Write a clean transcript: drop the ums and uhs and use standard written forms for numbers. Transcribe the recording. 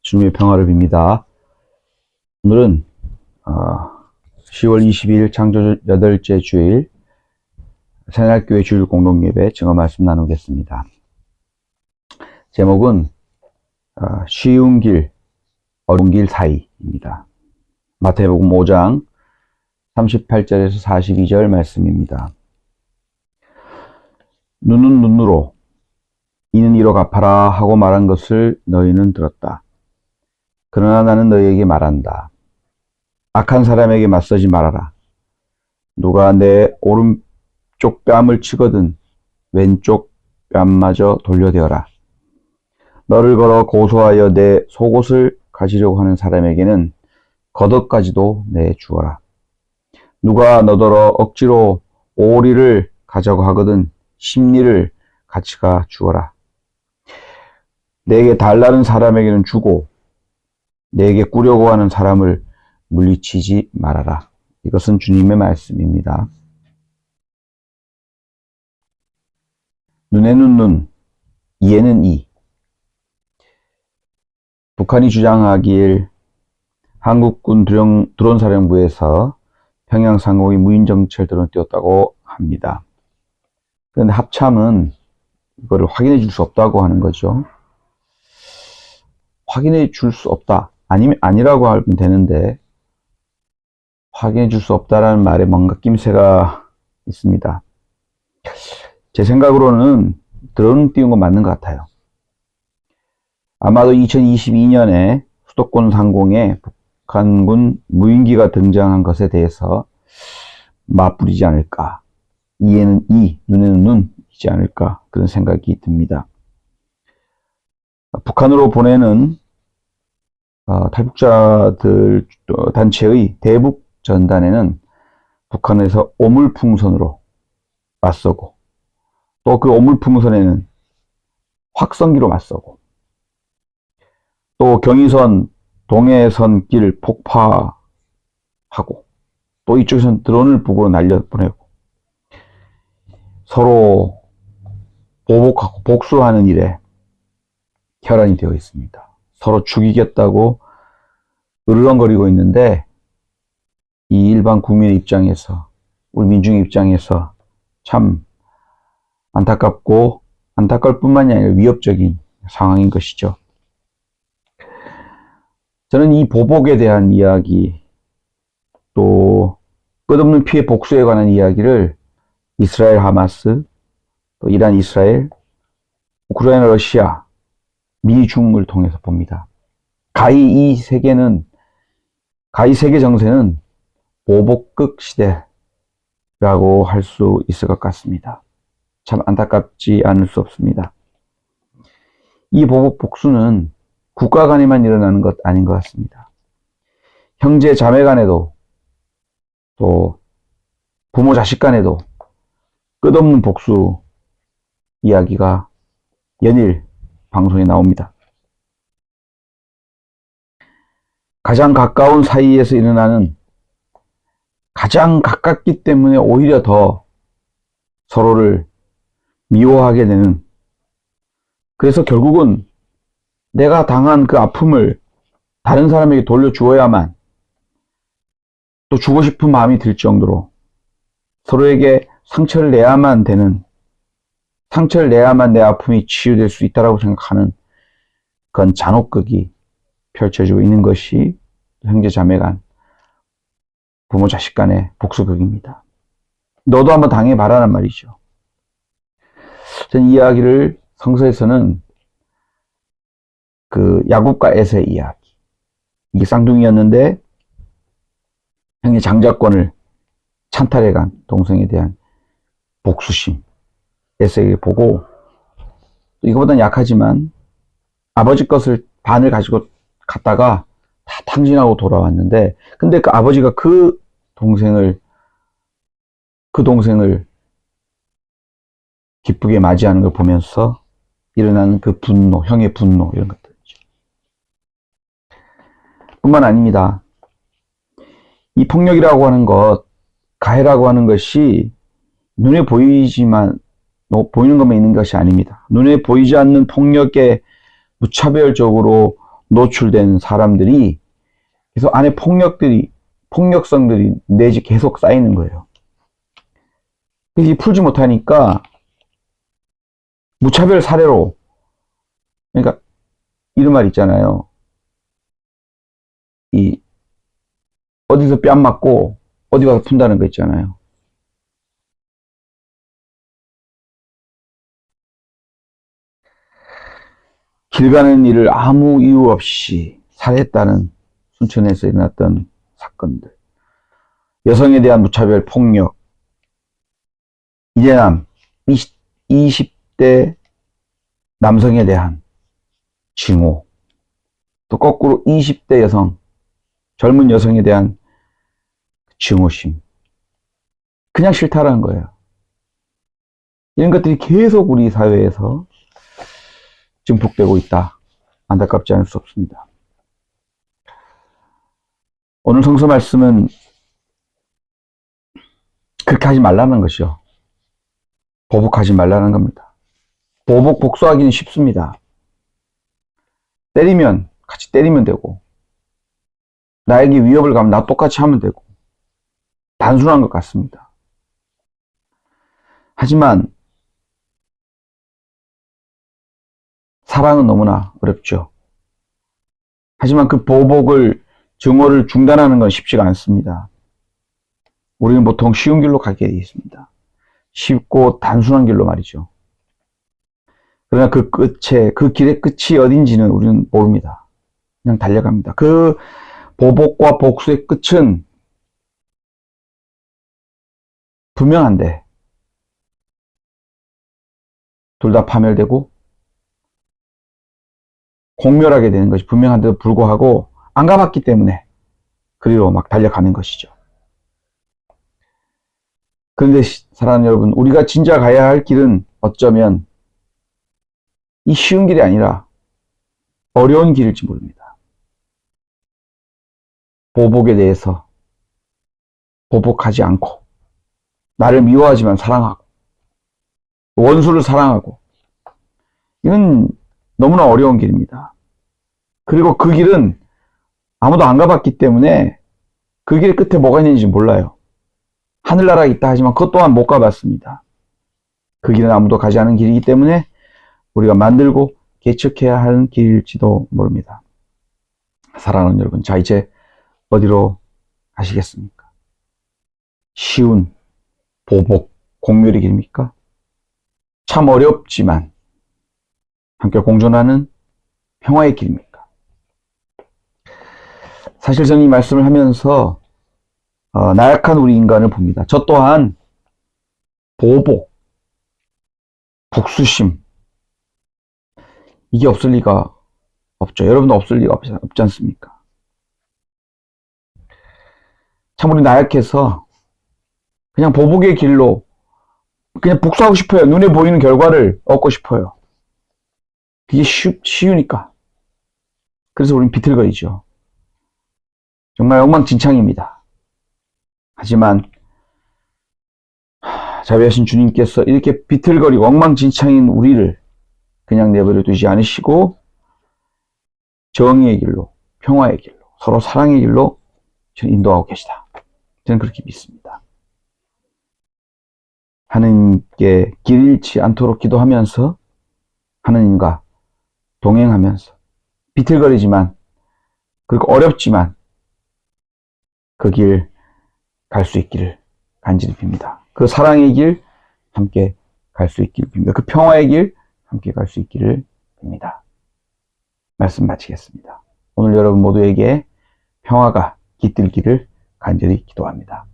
주님의 평화를 빕니다. 오늘은 10월 22일 창조 8째 주일 새날교회 주일 공동예배 증거 말씀 나누겠습니다. 제목은 쉬운 길, 어려운 길 사이입니다. 마태복음 5장 38절에서 42절 말씀입니다. 눈은 눈으로 이는 이로 갚아라 하고 말한 것을 너희는 들었다. 그러나 나는 너희에게 말한다. 악한 사람에게 맞서지 말아라. 누가 내 오른쪽 뺨을 치거든 왼쪽 뺨마저 돌려대어라. 너를 걸어 고소하여 내 속옷을 가지려고 하는 사람에게는 겉옷까지도 내주어라. 누가 너더러 억지로 오리를 가자고 하거든 십리를 같이가 주어라. 내게 달라는 사람에게는 주고 내게 꾸려고 하는 사람을 물리치지 말아라. 이것은 주님의 말씀입니다. 눈에는 눈, 이에는 이. 북한이 주장하길 한국군 드론사령부에서 평양 상공의 무인정찰 드론을 띄웠다고 합니다. 그런데 합참은 이거를 확인해 줄 수 없다고 하는 거죠. 확인해 줄 수 없다. 아니라고 하면 되는데, 확인해 줄 수 없다라는 말에 뭔가 낌새가 있습니다. 제 생각으로는 드론 띄운 건 맞는 것 같아요. 아마도 2022년에 수도권 상공에 북한군 무인기가 등장한 것에 대해서 맞부리지 않을까. 이에는 이, 눈에는 눈이지 않을까. 그런 생각이 듭니다. 북한으로 보내는 탈북자들 단체의 대북 전단에는 북한에서 오물풍선으로 맞서고 또 그 오물풍선에는 확성기로 맞서고 또 경의선 동해선 길 폭파하고 또 이쪽에서는 드론을 북으로 날려보내고 서로 보복하고 복수하는 일에 혈안이 되어 있습니다. 서로 죽이겠다고 으르렁거리고 있는데 이 일반 국민의 입장에서 우리 민중의 입장에서 참 안타깝고 안타까울 뿐만이 아니라 위협적인 상황인 것이죠. 저는 이 보복에 대한 이야기 또 끝없는 피해 복수에 관한 이야기를 이스라엘 하마스 또 이란 이스라엘 우크라이나 러시아 미 중을 통해서 봅니다. 가히 세계 정세는 보복극 시대라고 할 수 있을 것 같습니다. 참 안타깝지 않을 수 없습니다. 이 보복 복수는 국가 간에만 일어나는 것 아닌 것 같습니다. 형제 자매 간에도 또 부모 자식 간에도 끝없는 복수 이야기가 연일 방송에 나옵니다. 가장 가까운 사이에서 일어나는 가장 가깝기 때문에 오히려 더 서로를 미워하게 되는 그래서 결국은 내가 당한 그 아픔을 다른 사람에게 돌려주어야만 또 주고 싶은 마음이 들 정도로 서로에게 상처를 내야만 내 아픔이 치유될 수 있다고 생각하는 그런 잔혹극이 펼쳐지고 있는 것이 형제 자매 간, 부모 자식 간의 복수극입니다. 너도 한번 당해봐라는 말이죠. 전 이 이야기를 성서에서는 그 야곱과 에서의 이야기, 이게 쌍둥이였는데 형의 장자권을 찬탈해간 동생에 대한 복수심, 에서에게 보고 이거보다는 약하지만 아버지 것을 반을 가지고 갔다가 다 탕진하고 돌아왔는데 근데 그 아버지가 그 동생을 기쁘게 맞이하는 걸 보면서 일어나는 그 분노, 형의 분노 이런 것들이죠. 뿐만 아닙니다. 이 폭력이라고 하는 것, 가해라고 하는 것이 눈에 보이는 것만 있는 것이 아닙니다. 눈에 보이지 않는 폭력에 무차별적으로 노출된 사람들이 계속 안에 폭력성들이 내지 계속 쌓이는 거예요. 그래서 풀지 못하니까 무차별 사례로, 그러니까 이런 말 있잖아요. 어디서 뺨 맞고 어디 가서 푼다는 거 있잖아요. 길 가는 일을 아무 이유 없이 살해했다는 순천에서 일어났던 사건들. 여성에 대한 무차별 폭력. 이재남 20대 남성에 대한 징후. 또 거꾸로 20대 여성, 젊은 여성에 대한 증오심. 그냥 싫다라는 거예요. 이런 것들이 계속 우리 사회에서 증폭되고 있다. 안타깝지 않을 수 없습니다. 오늘 성서 말씀은 그렇게 하지 말라는 것이요. 보복하지 말라는 겁니다. 보복, 복수하기는 쉽습니다. 때리면 같이 때리면 되고, 나에게 위협을 가면 나 똑같이 하면 되고, 단순한 것 같습니다. 하지만 사랑은 너무나 어렵죠. 하지만 그 보복을, 증오를 중단하는 건 쉽지가 않습니다. 우리는 보통 쉬운 길로 가게 되어 있습니다. 쉽고 단순한 길로 말이죠. 그러나 그 길의 끝이 어딘지는 우리는 모릅니다. 그냥 달려갑니다. 그 보복과 복수의 끝은 분명한데, 둘 다 파멸되고 공멸하게 되는 것이 분명한데도 불구하고 안 가봤기 때문에 그리로 막 달려가는 것이죠. 그런데 사랑하는 여러분, 우리가 진짜 가야 할 길은 어쩌면 이 쉬운 길이 아니라 어려운 길일지 모릅니다. 보복에 대해서 보복하지 않고, 나를 미워하지만 사랑하고, 원수를 사랑하고, 이건 너무나 어려운 길입니다. 그리고 그 길은 아무도 안 가봤기 때문에 그 길 끝에 뭐가 있는지 몰라요. 하늘나라가 있다 하지만 그것 또한 못 가봤습니다. 그 길은 아무도 가지 않은 길이기 때문에 우리가 만들고 개척해야 하는 길일지도 모릅니다. 사랑하는 여러분, 자 이제 어디로 가시겠습니까? 쉬운 보복, 공멸의 길입니까? 참 어렵지만 함께 공존하는 평화의 길입니까? 사실 저는 이 말씀을 하면서 나약한 우리 인간을 봅니다. 저 또한 보복, 복수심, 이게 없을 리가 없죠. 여러분도 없을 리가 없지 않습니까? 참 우리 나약해서 그냥 보복의 길로 그냥 복수하고 싶어요. 눈에 보이는 결과를 얻고 싶어요. 그게 쉬우니까. 그래서 우리는 비틀거리죠. 정말 엉망진창입니다. 하지만 자비하신 주님께서 이렇게 비틀거리고 엉망진창인 우리를 그냥 내버려 두지 않으시고 정의의 길로, 평화의 길로, 서로 사랑의 길로 인도하고 계시다. 저는 그렇게 믿습니다. 하느님께 길 잃지 않도록 기도하면서 하느님과 동행하면서 비틀거리지만, 그리고 어렵지만 그 길 갈 수 있기를 간절히 빕니다. 그 사랑의 길 함께 갈 수 있기를 빕니다. 그 평화의 길 함께 갈 수 있기를 빕니다. 말씀 마치겠습니다. 오늘 여러분 모두에게 평화가 깃들기를 간절히 기도합니다.